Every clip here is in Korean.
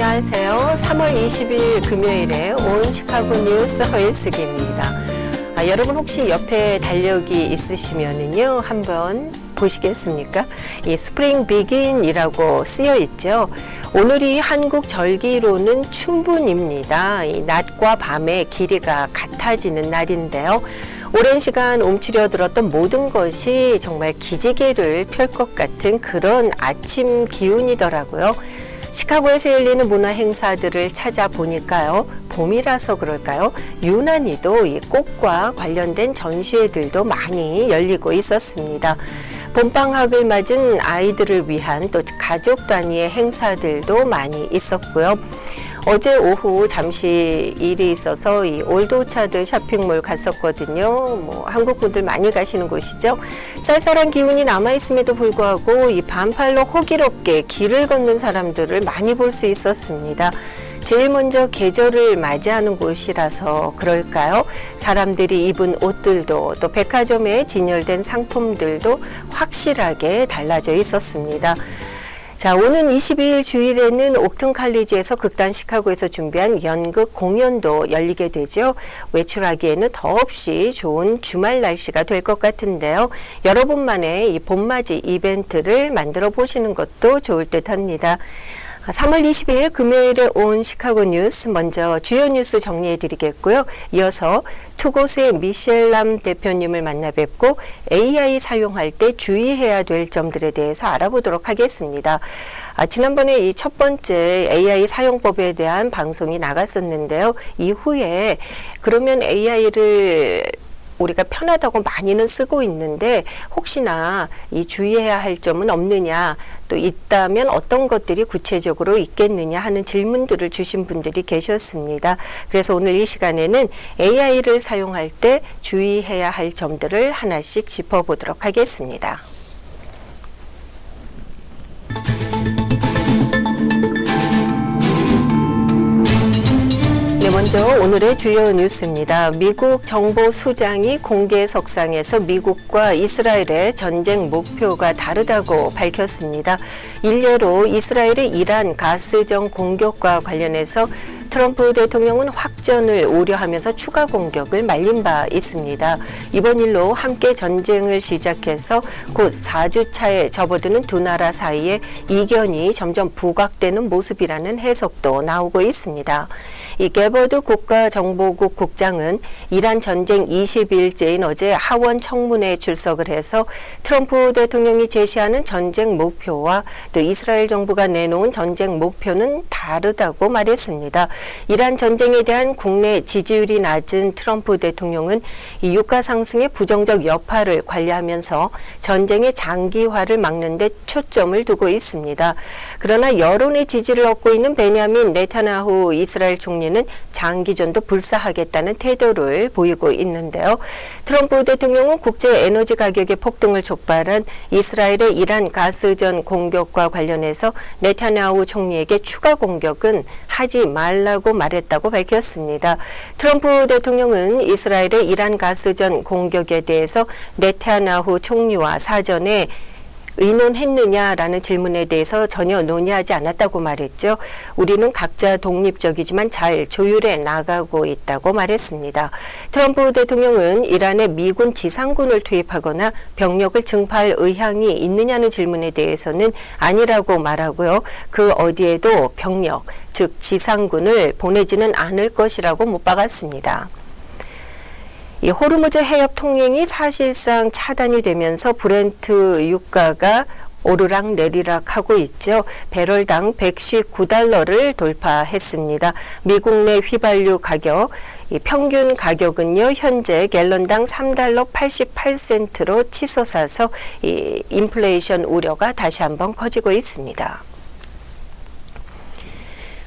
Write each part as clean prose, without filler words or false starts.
안녕하세요. 3월 20일 금요일에 온 시카고 뉴스 허일쓰기입니다. 여러분 혹시 옆에 달력이 있으시면은요, 한번 보시겠습니까? 이 스프링 비긴이라고 쓰여 있죠. 오늘이 한국 절기로는 춘분입니다. 이 낮과 밤의 길이가 같아지는 날인데요. 오랜 시간 움츠려들었던 모든 것이 정말 기지개를 펼 것 같은 그런 아침 기운이더라고요. 시카고에서 열리는 문화 행사들을 찾아보니까요, 봄이라서 그럴까요? 유난히도 이 꽃과 관련된 전시회들도 많이 열리고 있었습니다. 봄방학을 맞은 아이들을 위한 또 가족 단위의 행사들도 많이 있었고요. 어제 오후 잠시 일이 있어서 이 올드오차드 쇼핑몰 갔었거든요. 한국 분들 많이 가시는 곳이죠. 쌀쌀한 기운이 남아있음에도 불구하고 이 반팔로 호기롭게 길을 걷는 사람들을 많이 볼 수 있었습니다. 제일 먼저 계절을 맞이하는 곳이라서 그럴까요? 사람들이 입은 옷들도 또 백화점에 진열된 상품들도 확실하게 달라져 있었습니다. 자, 오는 22일 주일에는 옥튼 칼리지에서 극단 시카고에서 준비한 연극 공연도 열리게 되죠. 외출하기에는 더없이 좋은 주말 날씨가 될 것 같은데요. 여러분만의 이 봄맞이 이벤트를 만들어 보시는 것도 좋을 듯 합니다. 3월 20일 금요일에 온 시카고 뉴스, 먼저 주요 뉴스 정리해 드리겠고요. 이어서 투고스의 미셸람 대표님을 만나 뵙고 AI 사용할 때 주의해야 될 점들에 대해서 알아보도록 하겠습니다. 지난번에 이 첫 번째 AI 사용법에 대한 방송이 나갔었는데요. 이후에 그러면 AI를 우리가 편하다고 많이는 쓰고 있는데 혹시나 이 주의해야 할 점은 없느냐, 또 있다면 어떤 것들이 구체적으로 있겠느냐 하는 질문들을 주신 분들이 계셨습니다. 그래서 오늘 이 시간에는 AI를 사용할 때 주의해야 할 점들을 하나씩 짚어보도록 하겠습니다. 먼저 오늘의 주요 뉴스입니다. 미국 정보수장이 공개석상에서 미국과 이스라엘의 전쟁 목표가 다르다고 밝혔습니다. 일례로 이스라엘의 이란 가스정 공격과 관련해서 트럼프 대통령은 확전을 우려하면서 추가 공격을 말린 바 있습니다. 이번 일로 함께 전쟁을 시작해서 곧 4주차에 접어드는 두 나라 사이에 이견이 점점 부각되는 모습이라는 해석도 나오고 있습니다. 이 게버드 국가정보국 국장은 이란 전쟁 20일째인 어제 하원 청문회에 출석을 해서 트럼프 대통령이 제시하는 전쟁 목표와 또 이스라엘 정부가 내놓은 전쟁 목표는 다르다고 말했습니다. 이란 전쟁에 대한 국내 지지율이 낮은 트럼프 대통령은 이 유가 상승의 부정적 여파를 관리하면서 전쟁의 장기화를 막는 데 초점을 두고 있습니다. 그러나 여론의 지지를 얻고 있는 베냐민 네타냐후 이스라엘 총리는 장기전도 불사하겠다는 태도를 보이고 있는데요. 트럼프 대통령은 국제 에너지 가격의 폭등을 촉발한 이스라엘의 이란 가스전 공격과 관련해서 네타냐후 총리에게 추가 공격은 하지 말라고 말했다고 밝혔습니다. 트럼프 대통령은 이스라엘의 이란 가스전 공격에 대해서 네타냐후 총리와 사전에 의논했느냐라는 질문에 대해서 전혀 논의하지 않았다고 말했죠. 우리는 각자 독립적이지만 잘 조율해 나가고 있다고 말했습니다. 트럼프 대통령은 이란에 미군 지상군을 투입하거나 병력을 증파할 의향이 있느냐는 질문에 대해서는 아니라고 말하고요. 그 어디에도 병력, 즉 지상군을 보내지는 않을 것이라고 못 박았습니다. 이 호르무즈 해협 통행이 사실상 차단이 되면서 브렌트 유가가 오르락 내리락 하고 있죠. 배럴당 119달러를 돌파했습니다. 미국 내 휘발유 가격, 이 평균 가격은요, 현재 갤런당 3달러 88센트로 치솟아서 이 인플레이션 우려가 다시 한번 커지고 있습니다.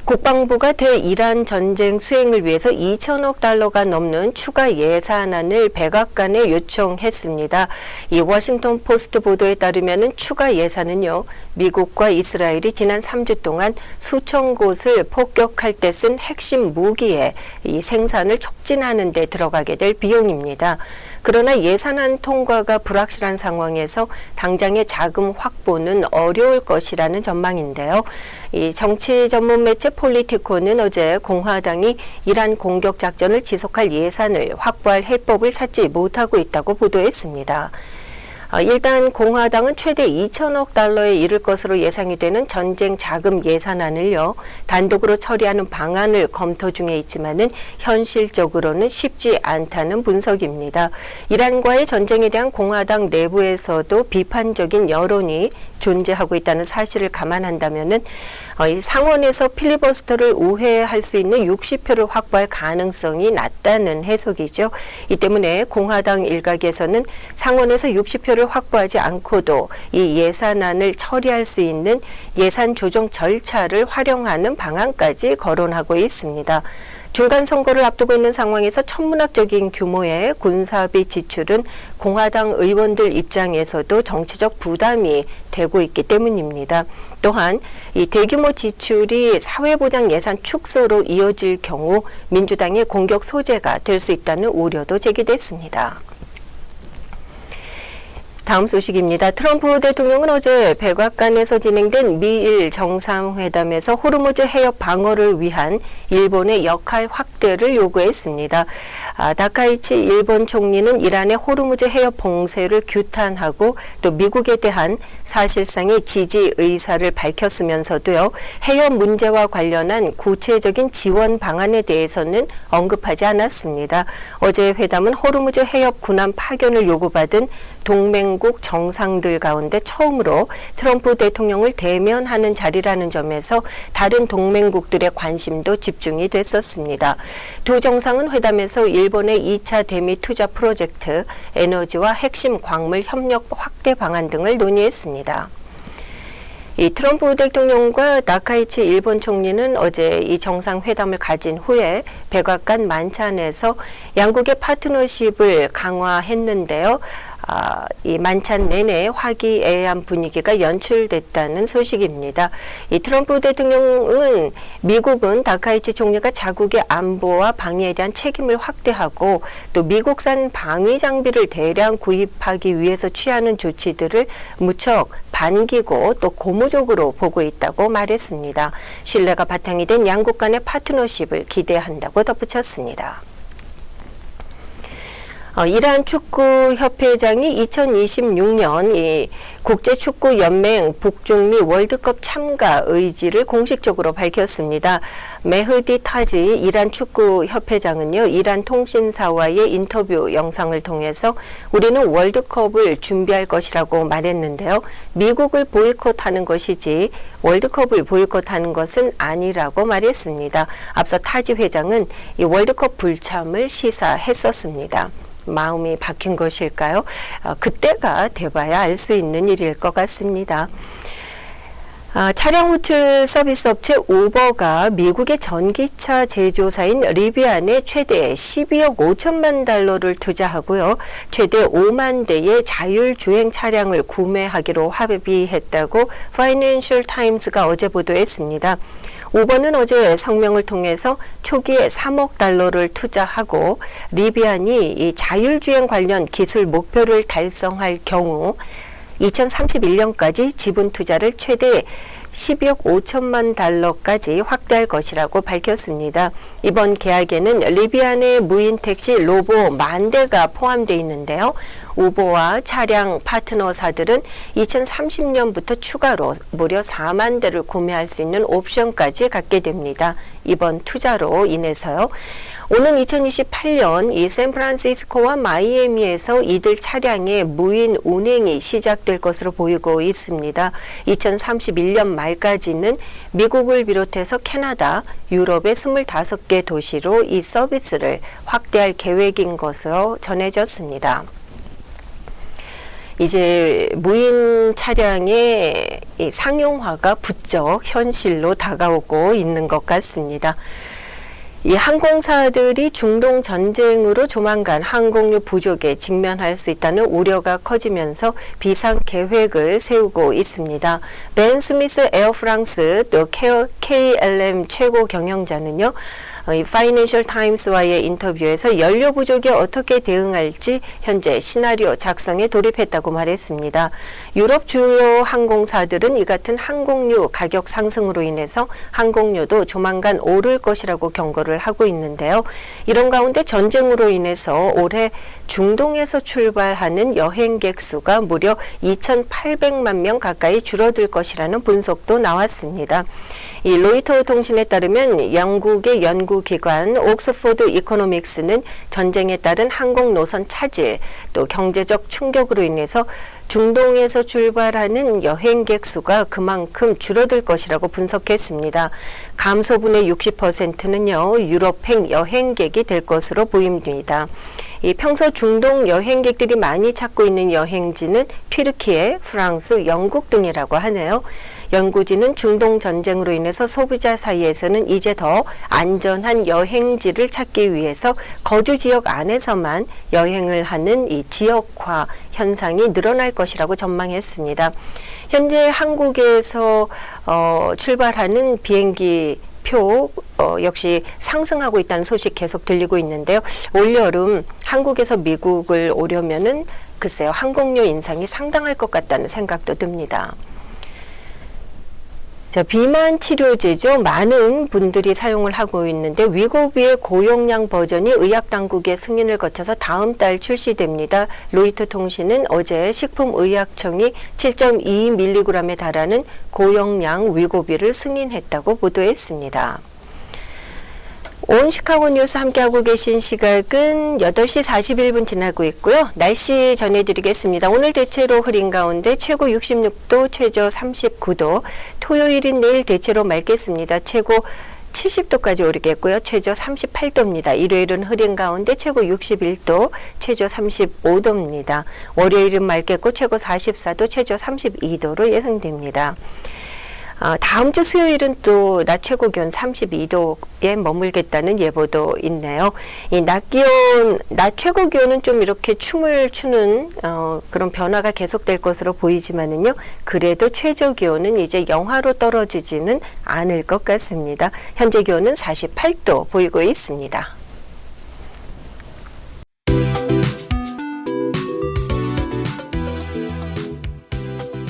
국방부가 대이란 전쟁 수행을 위해서 2천억 달러가 넘는 추가 예산안을 백악관에 요청했습니다. 이 워싱턴 포스트 보도에 따르면 추가 예산은요, 미국과 이스라엘이 지난 3주 동안 수천 곳을 폭격할 때 쓴 핵심 무기의 이 생산을 촉진하는 데 들어가게 될 비용입니다. 그러나 예산안 통과가 불확실한 상황에서 당장의 자금 확보는 어려울 것이라는 전망인데요. 이 정치 전문 매체 폴리티코는 어제 공화당이 이란 공격 작전을 지속할 예산을 확보할 해법을 찾지 못하고 있다고 보도했습니다. 일단 공화당은 최대 2천억 달러에 이를 것으로 예상이 되는 전쟁 자금 예산안을요, 단독으로 처리하는 방안을 검토 중에 있지만은 현실적으로는 쉽지 않다는 분석입니다. 이란과의 전쟁에 대한 공화당 내부에서도 비판적인 여론이 존재하고 있다는 사실을 감안한다면은 상원에서 필리버스터를 우회할 수 있는 60표를 확보할 가능성이 낮다는 해석이죠. 이 때문에 공화당 일각에서는 상원에서 60표를 확보하지 않고도 이 예산안을 처리할 수 있는 예산 조정 절차를 활용하는 방안까지 거론하고 있습니다. 중간 선거를 앞두고 있는 상황에서 천문학적인 규모의 군사비 지출은 공화당 의원들 입장에서도 정치적 부담이 되고 있기 때문입니다. 또한 이 대규모 지출이 사회보장 예산 축소로 이어질 경우 민주당의 공격 소재가 될 수 있다는 우려도 제기됐습니다. 다음 소식입니다. 트럼프 대통령은 어제 백악관에서 진행된 미일 정상회담에서 호르무즈 해협 방어를 위한 일본의 역할 확대를 요구했습니다. 다카이치 일본 총리는 이란의 호르무즈 해협 봉쇄를 규탄하고 또 미국에 대한 사실상의 지지 의사를 밝혔으면서도요, 해협 문제와 관련한 구체적인 지원 방안에 대해서는 언급하지 않았습니다. 어제 회담은 호르무즈 해협 군함 파견을 요구받은 동맹국 정상들 가운데 처음으로 트럼프 대통령을 대면하는 자리라는 점에서 다른 동맹국들의 관심도 집중이 됐었습니다. 두 정상은 회담에서 일본의 2차 대미 투자 프로젝트, 에너지와 핵심 광물 협력 확대 방안 등을 논의했습니다. 이 트럼프 대통령과 나카이치 일본 총리는 어제 이 정상회담을 가진 후에 백악관 만찬에서 양국의 파트너십을 강화했는데요. 이 만찬 내내 화기애애한 분위기가 연출됐다는 소식입니다. 이 트럼프 대통령은 미국은 다카이치 총리가 자국의 안보와 방위에 대한 책임을 확대하고 또 미국산 방위 장비를 대량 구입하기 위해서 취하는 조치들을 무척 반기고 또 고무적으로 보고 있다고 말했습니다. 신뢰가 바탕이 된 양국 간의 파트너십을 기대한다고 덧붙였습니다. 이란 축구협회장이 2026년 이 국제축구연맹 북중미 월드컵 참가 의지를 공식적으로 밝혔습니다. 메흐디 타지 이란 축구협회장은요, 이란 통신사와의 인터뷰 영상을 통해서 우리는 월드컵을 준비할 것이라고 말했는데요. 미국을 보이콧하는 것이지 월드컵을 보이콧하는 것은 아니라고 말했습니다. 앞서 타지 회장은 이 월드컵 불참을 시사했었습니다. 마음이 바뀐 것일까요? 그때가 돼봐야 알 수 있는 일일 것 같습니다. 차량 호출 서비스 업체 우버가 미국의 전기차 제조사인 리비안에 최대 12억 5천만 달러를 투자하고요, 최대 5만 대의 자율주행 차량을 구매하기로 합의했다고 파이낸셜 타임스가 어제 보도했습니다. 우버는 어제 성명을 통해서 초기에 3억 달러를 투자하고 리비안이 이 자율주행 관련 기술 목표를 달성할 경우 2031년까지 지분 투자를 최대 12억 5천만 달러까지 확대할 것이라고 밝혔습니다. 이번 계약에는 리비안의 무인 택시 로보 10,000대가 포함되어 있는데요. 우버와 차량 파트너사들은 2030년부터 추가로 무려 4만 대를 구매할 수 있는 옵션까지 갖게 됩니다. 이번 투자로 인해서요, 오는 2028년 이 샌프란시스코와 마이애미에서 이들 차량의 무인 운행이 시작될 것으로 보이고 있습니다. 2031년 말까지는 미국을 비롯해서 캐나다, 유럽의 25개 도시로 이 서비스를 확대할 계획인 것으로 전해졌습니다. 이제 무인 차량의 상용화가 부쩍 현실로 다가오고 있는 것 같습니다. 이 항공사들이 중동 전쟁으로 조만간 항공유 부족에 직면할 수 있다는 우려가 커지면서 비상 계획을 세우고 있습니다. 벤 스미스 에어프랑스 또 KLM 최고 경영자는요, 이 파이낸셜 타임스와의 인터뷰에서 연료 부족에 어떻게 대응할지 현재 시나리오 작성에 돌입했다고 말했습니다. 유럽 주요 항공사들은 이 같은 항공유 가격 상승으로 인해서 항공료도 조만간 오를 것이라고 경고를 하고 있는데요. 이런 가운데 전쟁으로 인해서 올해 중동에서 출발하는 여행객 수가 무려 2,800만 명 가까이 줄어들 것이라는 분석도 나왔습니다. 이 로이터 통신에 따르면 영국의 연구기관 옥스포드 이코노믹스는 전쟁에 따른 항공 노선 차질, 또 경제적 충격으로 인해서 중동에서 출발하는 여행객 수가 그만큼 줄어들 것이라고 분석했습니다. 감소분의 60%는요, 유럽행 여행객이 될 것으로 보입니다. 이 평소 중동 여행객들이 많이 찾고 있는 여행지는 튀르키예, 프랑스, 영국 등이라고 하네요. 연구진은 중동 전쟁으로 인해서 소비자 사이에서는 이제 더 안전한 여행지를 찾기 위해서 거주 지역 안에서만 여행을 하는 이 지역화 현상이 늘어날 것이라고 전망했습니다. 현재 한국에서 출발하는 비행기 표 역시 상승하고 있다는 소식 계속 들리고 있는데요. 올여름 한국에서 미국을 오려면은 글쎄요, 항공료 인상이 상당할 것 같다는 생각도 듭니다. 자, 비만 치료제죠. 많은 분들이 사용을 하고 있는데 위고비의 고용량 버전이 의약당국의 승인을 거쳐서 다음 달 출시됩니다. 로이터 통신은 어제 식품의약청이 7.2mg에 달하는 고용량 위고비를 승인했다고 보도했습니다. 온 시카고 뉴스 함께하고 계신 시각은 8시 41분 지나고 있고요. 날씨 전해드리겠습니다. 오늘 대체로 흐린 가운데 최고 66도, 최저 39도, 토요일인 내일 대체로 맑겠습니다. 최고 70도까지 오르겠고요. 최저 38도입니다. 일요일은 흐린 가운데 최고 61도, 최저 35도입니다. 월요일은 맑겠고 최고 44도, 최저 32도로 예상됩니다. 다음 주 수요일은 또 낮 최고 기온 32도에 머물겠다는 예보도 있네요. 이 낮 최고 기온은 좀 이렇게 춤을 추는 그런 변화가 계속될 것으로 보이지만은요. 그래도 최저 기온은 이제 영하로 떨어지지는 않을 것 같습니다. 현재 기온은 48도 보이고 있습니다.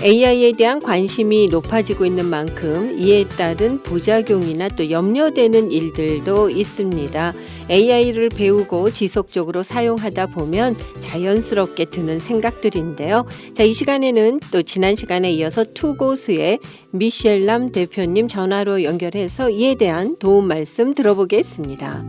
AI에 대한 관심이 높아지고 있는 만큼 이에 따른 부작용이나 또 염려되는 일들도 있습니다. AI를 배우고 지속적으로 사용하다 보면 자연스럽게 드는 생각들인데요. 자, 이 시간에는 또 지난 시간에 이어서 투고스의 미셸람 대표님 전화로 연결해서 이에 대한 도움 말씀 들어보겠습니다.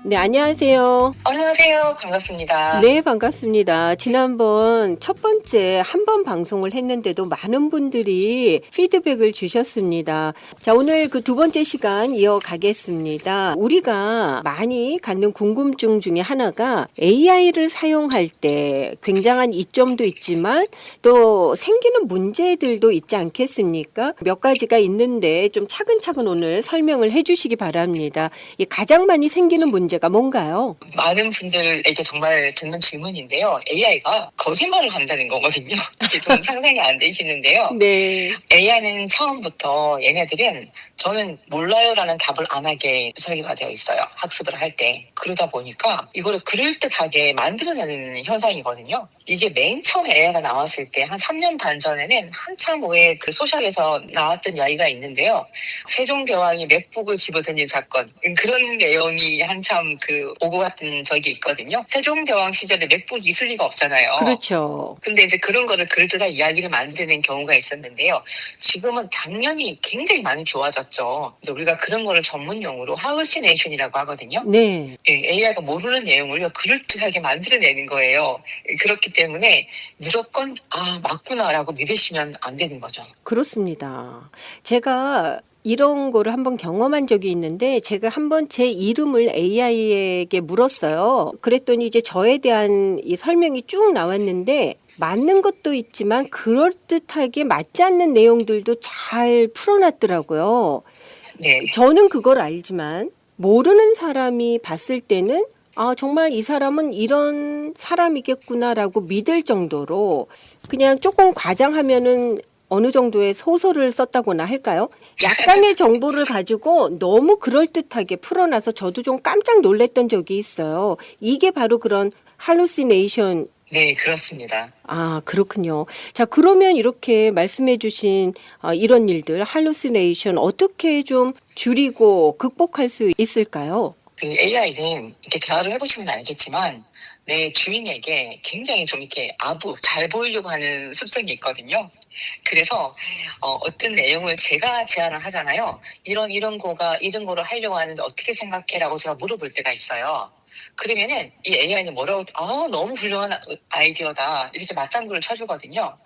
네, 안녕하세요. 안녕하세요. 반갑습니다. 네, 반갑습니다. 지난번 첫 번째 한 번 방송을 했는데도 많은 분들이 피드백을 주셨습니다. 자, 오늘 그 두 번째 시간 이어가겠습니다. 우리가 많이 갖는 궁금증 중에 하나가 AI를 사용할 때 굉장한 이점도 있지만 또 생기는 문제들도 있지 않겠습니까? 몇 가지가 있는데 좀 차근차근 오늘 설명을 해주시기 바랍니다. 이 가장 많이 생기는 문제가 뭔가요? 많은 분들에게 정말 듣는 질문인데요. AI가 거짓말을 한다는 거거든요. 이게 좀 상상이 안 되시는데요. 네. AI는 처음부터 얘네들은 저는 몰라요라는 답을 안 하게 설계가 되어 있어요. 학습을 할 때. 그러다 보니까 이거를 그럴듯하게 만들어내는 현상이거든요. 이게 맨 처음 AI가 나왔을 때 한 3년 반 전에는 한참 후에 그 소셜에서 나왔던 이야기가 있는데요. 세종대왕이 맥북을 집어던진 사건. 그런 내용이 한참 그 오고 갔던 적이 있거든요. 세종대왕 시절에 맥북이 있을 리가 없잖아요. 그렇죠. 근데 이제 그런 거를 그럴듯한 이야기를 만들어낸 경우가 있었는데요. 지금은 당연히 굉장히 많이 좋아졌죠. 그래서 우리가 그런 거를 전문 용어로 hallucination이라고 하거든요. 네. AI가 모르는 내용을 그럴듯하게 만들어내는 거예요. 그렇기 때문에 무조건 맞구나라고 믿으시면 안 되는 거죠. 그렇습니다. 제가 이런 거를 한번 경험한 적이 있는데 제가 한번 제 이름을 AI에게 물었어요. 그랬더니 이제 저에 대한 이 설명이 쭉 나왔는데 맞는 것도 있지만 그럴듯하게 맞지 않는 내용들도 잘 풀어놨더라고요. 네. 저는 그걸 알지만 모르는 사람이 봤을 때는 정말 이 사람은 이런 사람이겠구나라고 믿을 정도로 그냥 조금 과장하면은 어느 정도의 소설을 썼다고나 할까요? 약간의 정보를 가지고 너무 그럴듯하게 풀어놔서 저도 좀 깜짝 놀랐던 적이 있어요. 이게 바로 그런 할루시네이션. 네, 그렇습니다. 아, 그렇군요. 자, 그러면 이렇게 말씀해 주신 이런 일들, 할루시네이션 어떻게 좀 줄이고 극복할 수 있을까요? 그 AI는 이렇게 대화를 해보시면 알겠지만 내 주인에게 굉장히 좀 이렇게 잘 보이려고 하는 습성이 있거든요. 그래서 어떤 내용을 제가 제안을 하잖아요. 이런 거를 하려고 하는데 어떻게 생각해라고 제가 물어볼 때가 있어요. 그러면은 이 AI는 뭐라고 너무 훌륭한 아이디어다 이렇게 맞장구를 쳐주거든요.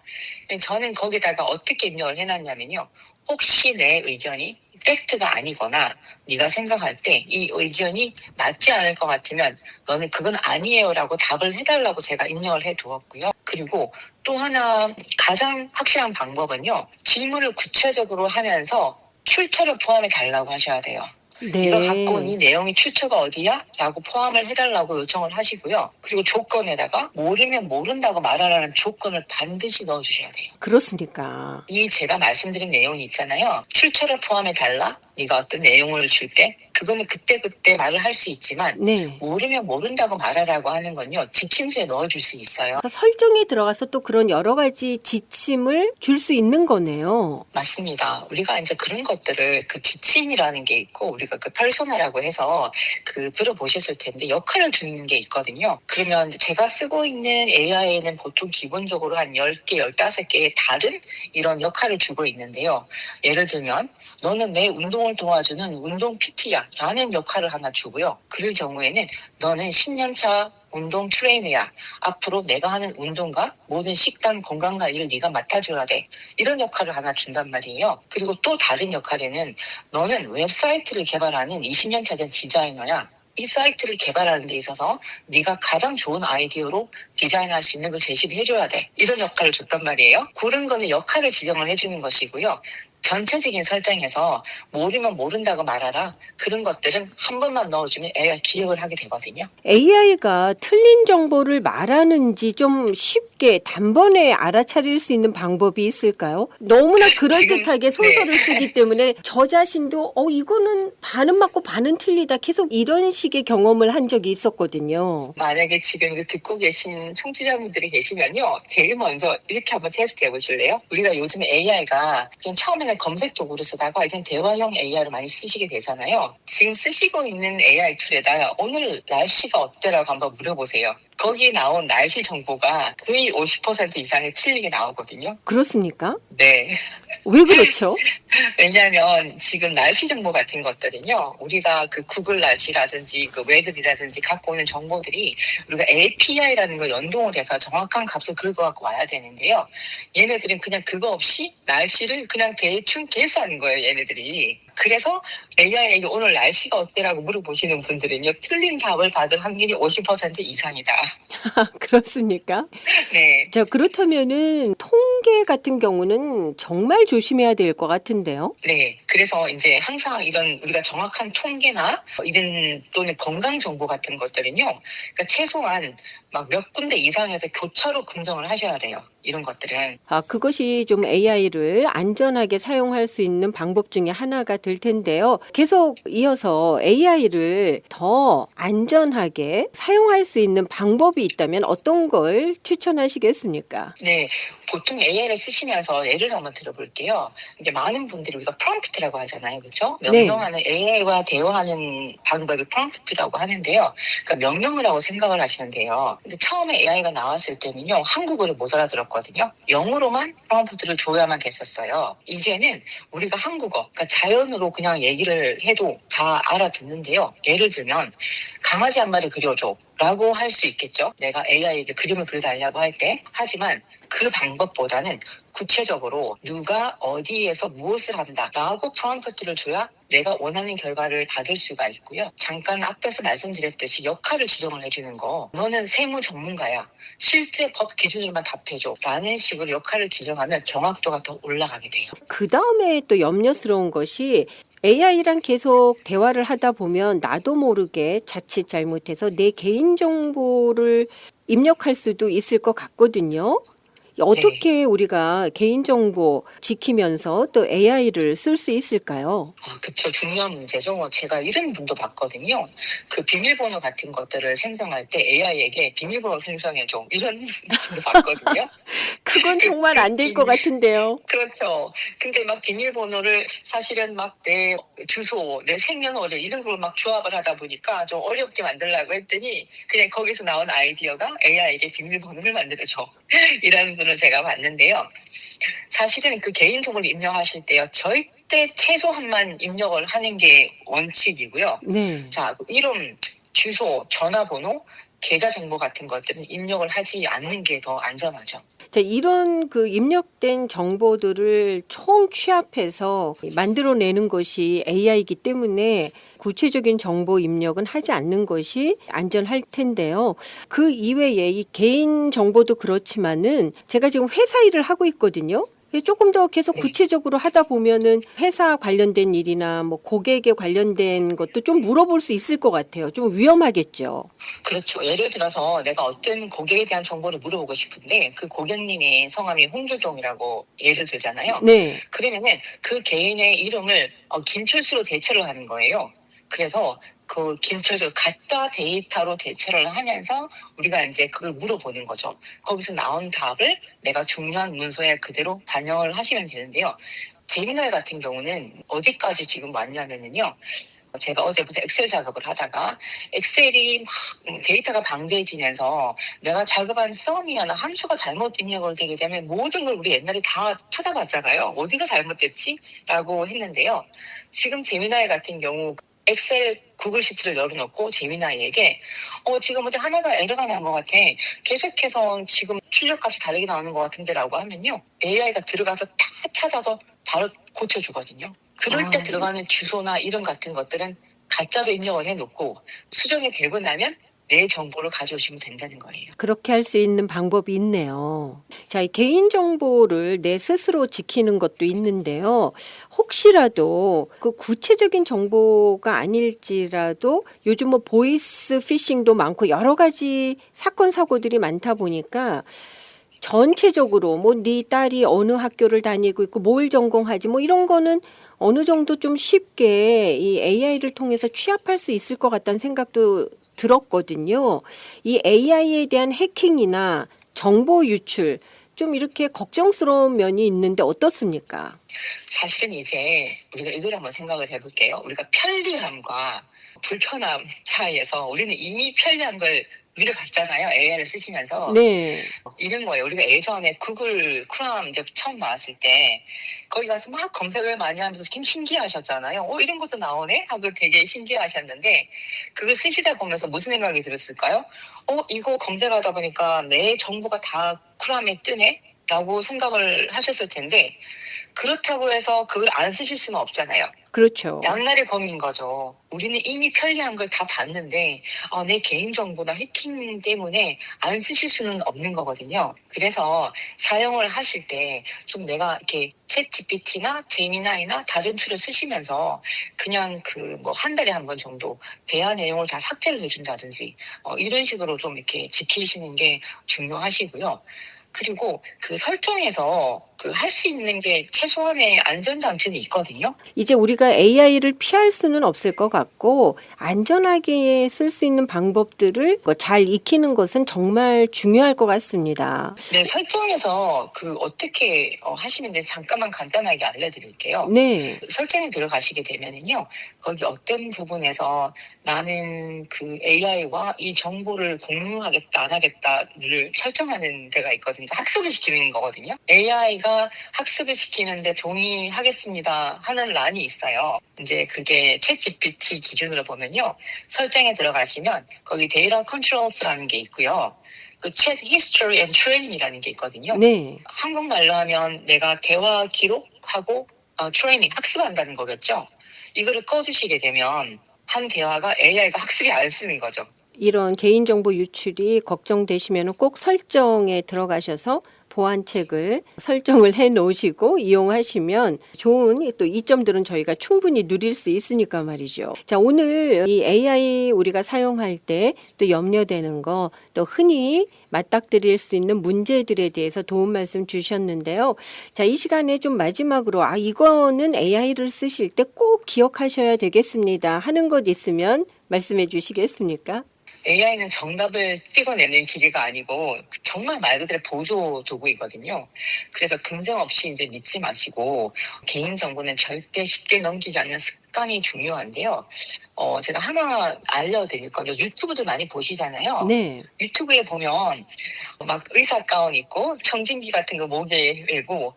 저는 거기다가 어떻게 입력을 해놨냐면요. 혹시 내 의견이 팩트가 아니거나 네가 생각할 때 이 의견이 맞지 않을 것 같으면 너는 그건 아니에요라고 답을 해달라고 제가 입력을 해두었고요. 그리고 또 하나 가장 확실한 방법은요. 질문을 구체적으로 하면서 출처를 포함해 달라고 하셔야 돼요. 네. 이거 갖고 온 이 내용이 출처가 어디야? 라고 포함을 해달라고 요청을 하시고요. 그리고 조건에다가 모르면 모른다고 말하라는 조건을 반드시 넣어주셔야 돼요. 그렇습니까? 이 제가 말씀드린 내용이 있잖아요. 출처를 포함해 달라? 네가 어떤 내용을 줄 때 그거는 그때 말을 할 수 있지만 네. 모르면 모른다고 말하라고 하는 건요. 지침서에 넣어줄 수 있어요. 설정에 들어가서 또 그런 여러 가지 지침을 줄 수 있는 거네요. 맞습니다. 우리가 이제 그런 것들을 그 지침이라는 게 있고 우리가 그 퍼소나라고 해서 그 들어보셨을 텐데 역할을 주는 게 있거든요. 그러면 제가 쓰고 있는 AI에는 보통 기본적으로 한 10개, 15개의 다른 이런 역할을 주고 있는데요. 예를 들면 너는 내 운동을 도와주는 운동 PT야 라는 역할을 하나 주고요. 그럴 경우에는 너는 10년차 운동 트레이너야. 앞으로 내가 하는 운동과 모든 식단 건강관리를 네가 맡아줘야 돼. 이런 역할을 하나 준단 말이에요. 그리고 또 다른 역할에는 너는 웹사이트를 개발하는 20년차 된 디자이너야. 이 사이트를 개발하는 데 있어서 네가 가장 좋은 아이디어로 디자인할 수 있는 걸 제시를 해줘야 돼. 이런 역할을 줬단 말이에요. 그런 거는 역할을 지정을 해주는 것이고요. 전체적인 설정에서 모르면 모른다고 말하라. 그런 것들은 한 번만 넣어주면 애가 기억을 하게 되거든요. AI가 틀린 정보를 말하는지 좀 쉽게 단번에 알아차릴 수 있는 방법이 있을까요? 너무나 그럴듯하게 소설을 쓰기 때문에 저 자신도 이거는 반은 맞고 반은 틀리다 계속 이런 식의 경험을 한 적이 있었거든요. 만약에 지금 듣고 계신 청취자분들이 계시면요. 제일 먼저 이렇게 한번 테스트 해보실래요? 우리가 요즘 AI가 그냥 처음에는 검색 도구로 쓰다가 이제 대화형 AI를 많이 쓰시게 되잖아요. 지금 쓰시고 있는 AI 툴에다가 오늘 날씨가 어때라고 한번 물어보세요. 거기에 나온 날씨 정보가 거의 50% 이상이 틀리게 나오거든요. 그렇습니까? 네. 왜 그렇죠? 왜냐하면 지금 날씨 정보 같은 것들은요, 우리가 그 구글 날씨라든지 그 웨더리라든지 갖고 오는 정보들이 우리가 API라는 걸 연동을 해서 정확한 값을 긁어갖고 와야 되는데요. 얘네들은 그냥 그거 없이 날씨를 그냥 대충 계산하는 거예요, 얘네들이. 그래서 AI에게 오늘 날씨가 어때라고 물어보시는 분들은요, 틀린 답을 받을 확률이 50% 이상이다. 그렇습니까? 네. 자, 그렇다면은 통계 같은 경우는 정말 조심해야 될 것 같은데요. 네. 그래서 이제 항상 이런 우리가 정확한 통계나 이런 또는 건강 정보 같은 것들은요. 그러니까 최소한 막 몇 군데 이상에서 교차로 긍정을 하셔야 돼요. 이런 것들은. 그것이 좀 AI를 안전하게 사용할 수 있는 방법 중에 하나가 될 텐데요. 계속 이어서 AI를 더 안전하게 사용할 수 있는 방법이 있다면 어떤 걸 추천하시겠습니까? 네. 보통 AI를 쓰시면서 예를 한번 들어볼게요. 이제 많은 분들이 우리가 프롬프트라고 하잖아요. 그렇죠? 명령하는 AI와 대화하는 방법이 프롬프트라고 하는데요. 그러니까 명령을 하고 생각을 하시면 돼요. 근데 처음에 AI가 나왔을 때는요. 한국어를 못 알아들었거든요. 영어로만 프롬프트를 줘야만 됐었어요. 이제는 우리가 한국어, 그러니까 자연으로 그냥 얘기를 해도 다 알아듣는데요. 예를 들면 강아지 한 마리 그려줘 라고 할 수 있겠죠. 내가 AI에게 그림을 그려달라고 할 때. 하지만 그 방법보다는 구체적으로 누가 어디에서 무엇을 한다라고 프롬프트를 줘야 내가 원하는 결과를 받을 수가 있고요. 잠깐 앞에서 말씀드렸듯이 역할을 지정을 해주는 거. 너는 세무 전문가야. 실제 법 기준으로만 답해줘. 라는 식으로 역할을 지정하면 정확도가 더 올라가게 돼요. 그 다음에 또 염려스러운 것이 AI랑 계속 대화를 하다 보면 나도 모르게 자칫 잘못해서 내 개인정보를 입력할 수도 있을 것 같거든요. 어떻게 우리가 개인정보 지키면서 또 AI를 쓸 수 있을까요? 그쵸. 중요한 문제죠. 제가 이런 분도 봤거든요. 그 비밀번호 같은 것들을 생성할 때 AI에게 비밀번호 생성해줘. 이런 분도 봤거든요. 그건 정말 안 될 것 같은데요. 그렇죠. 근데 막 비밀번호를 사실은 막 내 주소, 내 생년월일 이런 걸 막 조합을 하다 보니까 좀 어렵게 만들려고 했더니 그냥 거기서 나온 아이디어가 AI에게 비밀번호를 만들어줘. 이런 분을 제가 봤는데요. 사실은 그 개인정보를 입력하실 때요. 절대 최소한만 입력을 하는 게 원칙이고요. 네. 자, 그 이름, 주소, 전화번호, 계좌 정보 같은 것들은 입력을 하지 않는 게 더 안전하죠. 자, 이런 그 입력된 정보들을 총 취합해서 만들어내는 것이 AI이기 때문에 구체적인 정보 입력은 하지 않는 것이 안전할 텐데요. 그 이외에 이 개인 정보도 그렇지만은 제가 지금 회사 일을 하고 있거든요. 조금 더 계속 네. 구체적으로 하다 보면은 회사 관련된 일이나 뭐 고객에 관련된 것도 좀 물어볼 수 있을 것 같아요. 좀 위험하겠죠. 그렇죠. 예를 들어서 내가 어떤 고객에 대한 정보를 물어보고 싶은데 그 고객님의 성함이 홍길동이라고 예를 들잖아요. 네. 그러면은 그 개인의 이름을 김철수로 대체를 하는 거예요. 그래서 그 김철수 가짜 데이터로 대체를 하면서 우리가 이제 그걸 물어보는 거죠. 거기서 나온 답을 내가 중요한 문서에 그대로 반영을 하시면 되는데요. 제미나이 같은 경우는 어디까지 지금 왔냐면요. 제가 어제부터 엑셀 작업을 하다가 엑셀이 막 데이터가 방대해지면서 내가 작업한 썸이나 함수가 잘못 입력을 되게 되면 모든 걸 우리 옛날에 다 찾아봤잖아요. 어디가 잘못됐지? 라고 했는데요. 지금 제미나이 같은 경우 엑셀 구글 시트를 열어놓고 제미나이에게 지금 어디 하나가 에러가 난 것 같아. 계속해서 지금 출력값이 다르게 나오는 것 같은데 라고 하면요. AI가 들어가서 다 찾아서 바로 고쳐주거든요. 그럴 때 들어가는 주소나 이름 같은 것들은 가짜로 입력을 해놓고 수정이 되고 나면 내 정보를 가져오시면 된다는 거예요. 그렇게 할 수 있는 방법이 있네요. 자, 이 개인정보를 내 스스로 지키는 것도 있는데요. 혹시라도 그 구체적인 정보가 아닐지라도 요즘 뭐 보이스 피싱도 많고 여러 가지 사건, 사고들이 많다 보니까 전체적으로 뭐 네 딸이 어느 학교를 다니고 있고 뭘 전공하지 뭐 이런 거는 어느 정도 좀 쉽게 이 AI를 통해서 취합할 수 있을 것 같다는 생각도 들었거든요. 이 AI에 대한 해킹이나 정보 유출 좀 이렇게 걱정스러운 면이 있는데 어떻습니까? 사실은 이제 우리가 이걸 한번 생각을 해볼게요. 우리가 편리함과 불편함 사이에서 우리는 이미 편리한 걸 누려봤잖아요. AI를 쓰시면서. 네. 이런 거예요. 우리가 예전에 구글 크롬 이제 처음 나왔을 때 거기 가서 막 검색을 많이 하면서 신기하셨잖아요. 이런 것도 나오네? 하고 되게 신기하셨는데 그걸 쓰시다 보면서 무슨 생각이 들었을까요? 이거 검색하다 보니까 내 정보가 다 크롬에 뜨네? 라고 생각을 하셨을 텐데 그렇다고 해서 그걸 안 쓰실 수는 없잖아요. 그렇죠. 양날의 검인 거죠. 우리는 이미 편리한 걸 다 봤는데 내 개인정보나 해킹 때문에 안 쓰실 수는 없는 거거든요. 그래서 사용을 하실 때 좀 내가 이렇게 챗 GPT나 제미나이나 다른 툴을 쓰시면서 그냥 그 뭐 한 달에 한 번 정도 대화 내용을 다 삭제를 해준다든지 이런 식으로 좀 이렇게 지키시는 게 중요하시고요. 그리고 그 설정에서 그 할 수 있는 게 최소한의 안전장치는 있거든요. 이제 우리가 AI를 피할 수는 없을 것 같고 안전하게 쓸 수 있는 방법들을 잘 익히는 것은 정말 중요할 것 같습니다. 네, 설정에서 그 어떻게 하시는지 잠깐만 간단하게 알려드릴게요. 네. 설정에 들어가시게 되면은요, 거기 어떤 부분에서 나는 그 AI와 이 정보를 공유하겠다, 안 하겠다를 설정하는 데가 있거든요. 학습을 시키는 거거든요. AI가 학습을 시키는데 동의하겠습니다 하는 란이 있어요. 이제 그게 챗 GPT 기준으로 보면요, 설정에 들어가시면 거기 데이터 컨트롤스라는 게 있고요. 그 챗 히스토리 앤 트레이닝이라는 게 있거든요. 네. 한국말로 하면 내가 대화 기록하고 트레이닝, 학습한다는 거겠죠. 이거를 꺼주시게 되면 한 대화가 AI가 학습이 안 쓰는 거죠. 이런 개인정보 유출이 걱정되시면 꼭 설정에 들어가셔서 보안책을 설정을 해 놓으시고 이용하시면 좋은 또 이점들은 저희가 충분히 누릴 수 있으니까 말이죠. 자, 오늘 이 AI 우리가 사용할 때 또 염려되는 거, 또 흔히 맞닥뜨릴 수 있는 문제들에 대해서 도움 말씀 주셨는데요. 자, 이 시간에 좀 마지막으로 이거는 AI를 쓰실 때 꼭 기억하셔야 되겠습니다 하는 것 있으면 말씀해 주시겠습니까? AI는 정답을 찍어내는 기계가 아니고 정말 말 그대로 보조 도구이거든요. 그래서 긍정 없이 이제 믿지 마시고 개인 정보는 절대 쉽게 넘기지 않는 습관이 중요한데요. 제가 하나 알려드릴 건요. 유튜브들 많이 보시잖아요. 네. 유튜브에 보면 막 의사 가운 입고 청진기 같은 거 목에 메고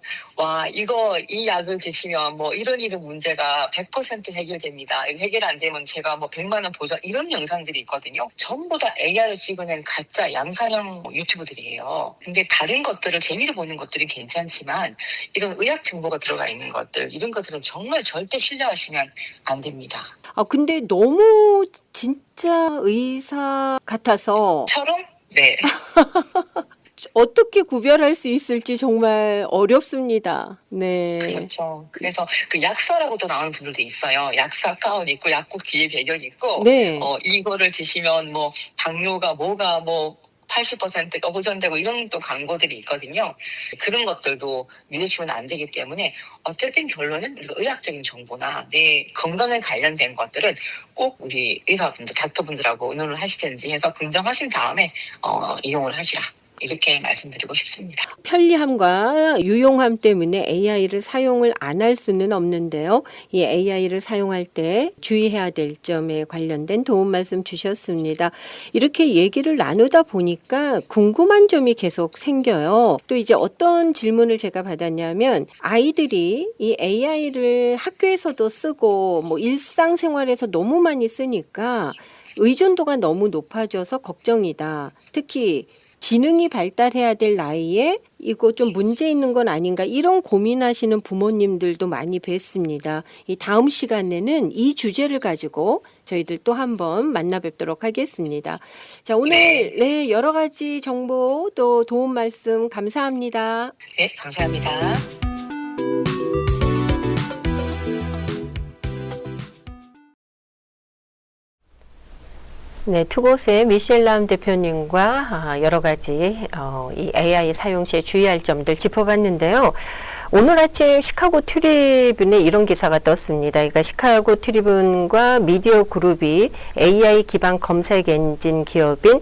이 약을 드시면 뭐 이런 문제가 100% 해결됩니다. 이거 해결 안 되면 제가 뭐 100만 원 보전 이런 영상들이 있거든요. 전부 다 AI로 찍어낸 가짜 양산형 유튜브들이에요. 근데 다른 것들을 재미를 보는 것들이 괜찮지만 이런 의학 정보가 들어가 있는 것들 이런 것들은 정말 절대 신뢰하시면 안 됩니다. 근데 너무 진짜 의사 같아서 처럼? 네. 어떻게 구별할 수 있을지 정말 어렵습니다. 네. 그렇죠. 그래서 그 약사라고도 나오는 분들도 있어요. 약사 가운 있고 약국 뒤에 배경 있고 네. 이거를 드시면 뭐 당뇨가 뭐가 뭐 80%가 보존되고 이런 또 광고들이 있거든요. 그런 것들도 믿으시면 안 되기 때문에 어쨌든 결론은 우리가 의학적인 정보나 내 건강에 관련된 것들은 꼭 우리 의사분들, 닥터분들하고 의논을 하시든지 해서 긍정하신 다음에 이용을 하시라. 이렇게 말씀드리고 싶습니다. 편리함과 유용함 때문에 AI를 사용을 안 할 수는 없는데요. 이 AI를 사용할 때 주의해야 될 점에 관련된 도움 말씀 주셨습니다. 이렇게 얘기를 나누다 보니까 궁금한 점이 계속 생겨요. 또 이제 어떤 질문을 제가 받았냐면 아이들이 이 AI를 학교에서도 쓰고 뭐 일상생활에서 너무 많이 쓰니까 의존도가 너무 높아져서 걱정이다. 특히 지능이 발달해야 될 나이에 이거 좀 문제 있는 건 아닌가 이런 고민하시는 부모님들도 많이 뵀습니다. 이 다음 시간에는 이 주제를 가지고 저희들 또 한번 만나 뵙도록 하겠습니다. 자, 오늘 네, 여러 가지 정보 또 도움 말씀 감사합니다. 네, 감사합니다. 네, 투고스의 미셸람 대표님과 여러 가지 이 AI 사용 시에 주의할 점들 짚어봤는데요. 오늘 아침 시카고 트리뷴에 이런 기사가 떴습니다. 그러니까 시카고 트리뷴과 미디어 그룹이 AI 기반 검색 엔진 기업인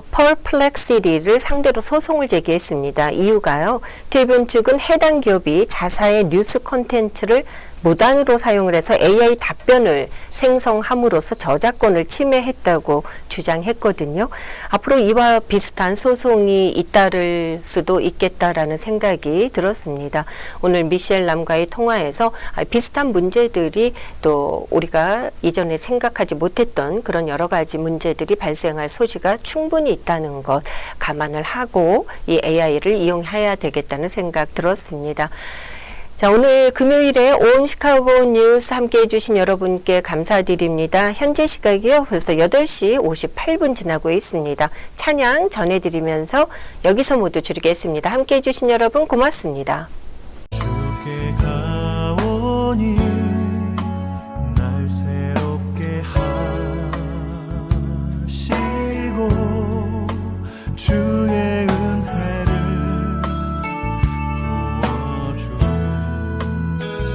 퍼플렉시티를 상대로 소송을 제기했습니다. 이유가요. 트리뷴 측은 해당 기업이 자사의 뉴스 콘텐츠를 무단으로 사용을 해서 AI 답변을 생성함으로써 저작권을 침해했다고 주장했거든요. 앞으로 이와 비슷한 소송이 잇따를 수도 있겠다라는 생각이 들었습니다. 오늘 미셸람과의 통화에서 비슷한 문제들이 또 우리가 이전에 생각하지 못했던 그런 여러 가지 문제들이 발생할 소지가 충분히 있다는 것 감안을 하고 이 AI를 이용해야 되겠다는 생각 들었습니다. 자, 오늘 금요일에 온 시카고 뉴스 함께 해주신 여러분께 감사드립니다. 현재 시각이요. 벌써 8시 58분 지나고 있습니다. 찬양 전해드리면서 여기서 모두 줄이겠습니다. 함께 해주신 여러분 고맙습니다. 주께 가오니 날 새롭게 하시고 주의 은혜를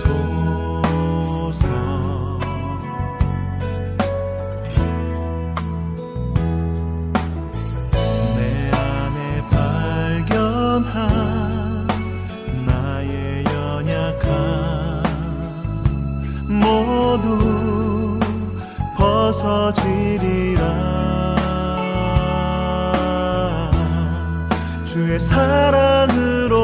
부어주소서. 내 안에 발견한 나의 연약함 모두 벗어지리라. 주의 사랑으로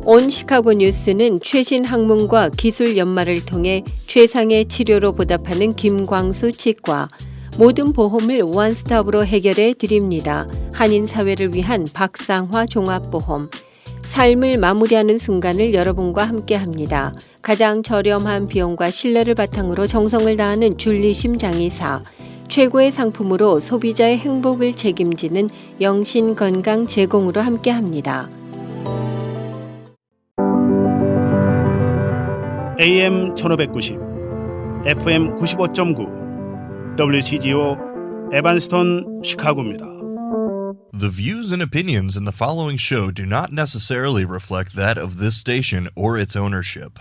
온 시카고 뉴스는 최신 학문과 기술 연마를 통해 최상의 치료로 보답하는 김광수 치과, 모든 보험을 원스톱으로 해결해 드립니다. 한인 사회를 위한 박상화 종합보험. 삶을 마무리하는 순간을 여러분과 함께합니다. 가장 저렴한 비용과 신뢰를 바탕으로 정성을 다하는 줄리심 장의사. 최고의 상품으로 소비자의 행복을 책임지는 영신 건강 제공으로 함께합니다. AM 1590, FM 95.9, WCGO 에반스톤 시카고입니다. The views and opinions in the following show do not necessarily reflect that of this station or its ownership.